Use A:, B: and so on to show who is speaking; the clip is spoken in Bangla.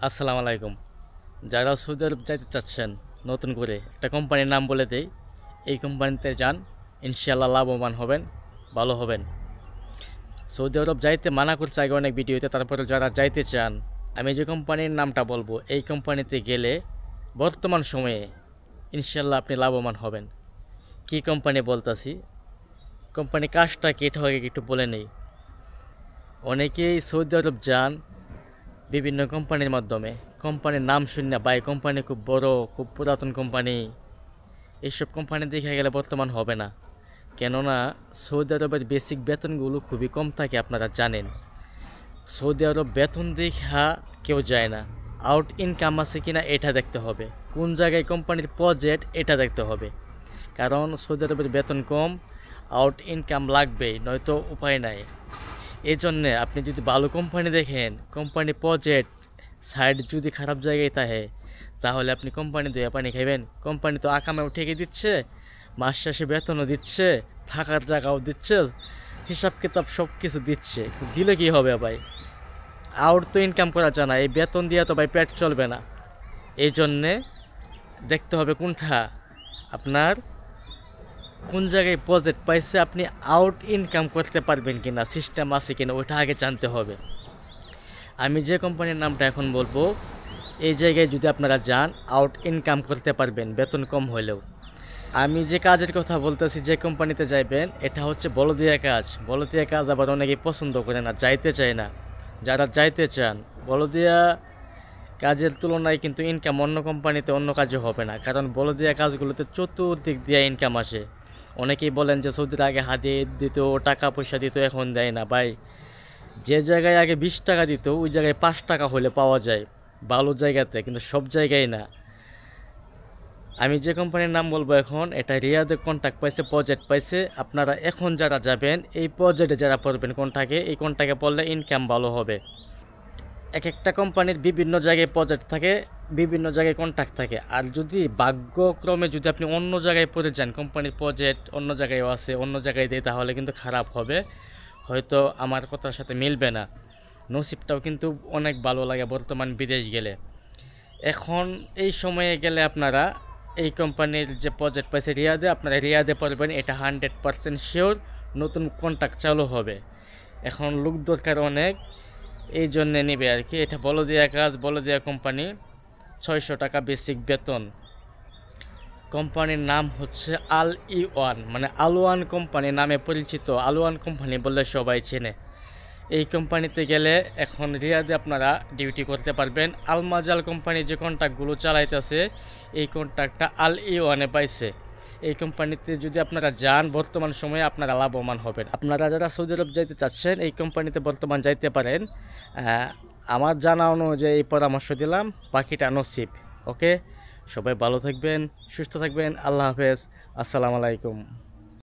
A: আসসালামু আলাইকুম। যারা সৌদি আরব যাইতে চাচ্ছেন নতুন করে একটা কোম্পানির নাম বলে দেই, এই কোম্পানিতে যান, ইনশাল্লাহ লাভবান হবেন, ভালো হবেন। সৌদি আরব যাইতে মানা করছে আগে অনেক ভিডিওতে, তারপরে যারা যাইতে চান, আমি যে কোম্পানির নামটা বলবো এই কোম্পানিতে গেলে বর্তমান সময়ে ইনশাল্লাহ আপনি লাভবান হবেন। কি কোম্পানি বলতাছি, কোম্পানি কাজটা কি এটা আগে একটু বলে নেই। অনেকেই সৌদি আরব যান বিভিন্ন কোম্পানির মাধ্যমে, কোম্পানির নাম শুনে বা এই কোম্পানি খুব বড়, খুব পুরাতন কোম্পানি, এইসব কোম্পানি দেখে গেলে বর্তমান হবে না। কেননা সৌদি আরবের বেসিক বেতনগুলো খুবই কম থাকে, আপনারা জানেন। সৌদি আরব বেতন দেখা কেউ যায় না, আউট ইনকাম আছে কিনা এটা দেখতে হবে, কোন জায়গায় কোম্পানির প্রজেক্ট এটা দেখতে হবে। কারণ সৌদি আরবের বেতন কম, আউট ইনকাম লাগবেই, নয়তো উপায় নাই। এই জন্যে আপনি যদি ভালো কোম্পানি দেখেন, কোম্পানি প্রজেক্ট সাইড যদি খারাপ জায়গায় থাকে, তাহলে আপনি কোম্পানি দিয়ে পানি খাইবেন। কোম্পানি তো আকামেও ঠেকে দিচ্ছে, মাস শেষে বেতনও দিচ্ছে, থাকার জায়গাও দিচ্ছে, হিসাব কিতাব সব কিছু দিচ্ছে, দিলে কি হবে ভাই? আউট তো ইনকাম করা যায় না, এই বেতন দিয়ে তো ভাই পেট চলবে না। এই জন্যে দেখতে হবে কোনটা আপনার, কোন জায়গায় প্রজেক্ট পাইছে, আপনি আউট ইনকাম করতে পারবেন কিনা, সিস্টেম আছে কিনা, ওইটা আগে জানতে হবে। আমি যে কোম্পানির নামটা এখন বলবো, এই জায়গায় যদি আপনারা যান, আউট ইনকাম করতে পারবেন বেতন কম হলেও। আমি যে কাজের কথা বলতেছি, যে কোম্পানিতে যাইবেন, এটা হচ্ছে বলদিয়া কাজ। বলদিয়া কাজ আবার অনেকেই পছন্দ করে না, যাইতে চায় না। যারা যাইতে চান, বলদিয়া কাজের তুলনায় কিন্তু ইনকাম অন্য কোম্পানিতে অন্য কাজে হবে না, কারণ বলদিয়া কাজগুলোতে চতুর্দিক দিয়ে ইনকাম আসে। অনেকেই বলেন যে সৌদির আগে হাতে দিত, টাকা পয়সা দিত, এখন দেয় না। ভাই, যে জায়গায় আগে 20 টাকা দিত, ওই জায়গায় 5 টাকা হলে পাওয়া যায় ভালো জায়গাতে, কিন্তু সব জায়গায় না। আমি যে কোম্পানির নাম বলবো এখন, এটা রিয়াদে কন্ট্যাক্ট পাইছে, প্রজেক্ট পাইছে। আপনারা এখন যারা যাবেন, এই প্রজেক্টে যারা পড়বেন কন্ট্যাক্টে, এই কন্ট্যাক্টে পড়লে ইনকাম ভালো হবে। এক একটা কোম্পানির বিভিন্ন জায়গায় প্রজেক্ট থাকে, বিভিন্ন জায়গায় কন্ট্যাক্ট থাকে। আর যদি ভাগ্যক্রমে যদি আপনি অন্য জায়গায় পড়ে যান, কোম্পানির প্রজেক্ট অন্য জায়গায়ও আছে, অন্য জায়গায় দেয়, তাহলে কিন্তু খারাপ হবে, হয়তো আমার কথার সাথে মিলবে না। নসিবটাও কিন্তু অনেক ভালো লাগে বর্তমান বিদেশ গেলে। এখন এই সময়ে গেলে আপনারা এই কোম্পানির যে প্রজেক্ট পাইছে রিয়াদে, আপনারা রিয়াদে পড়বেন, এটা 100% শিওর। নতুন কন্ট্যাক্ট চালু হবে, এখন লোক দরকার অনেক, এই জন্যে নেবে আর কি। এটা বলদিয়া কাজ, বলদিয়া কোম্পানি, 600 টাকা বেসিক বেতন। কোম্পানির নাম হচ্ছে আল ইওয়ান, মানে আলওয়ান কোম্পানি নামে পরিচিত। আলওয়ান কোম্পানি বললে সবাই চেনে। এই কোম্পানিতে গেলে এখন রিয়াদে আপনারা ডিউটি করতে পারবেন। আলমাজাল কোম্পানি যে কন্ট্রাক্টগুলো চালাইতেছে, এই কন্ট্রাক্টটা আল ইওয়ানে পাইছে। এই কোম্পানিতে যদি আপনারা যান, বর্তমান সময়ে আপনারা লাভবান হবেন। আপনারা যারা সৌদি আরব যাইতে চাচ্ছেন, এই কোম্পানিতে বর্তমান যাইতে পারেন। আমার জানা অনুযায়ী এই পরামর্শ দিলাম, বাকিটা নসিব। ওকে, সবাই ভালো থাকবেন, সুস্থ থাকবেন। আল্লাহ হাফেজ, আসসালামু আলাইকুম।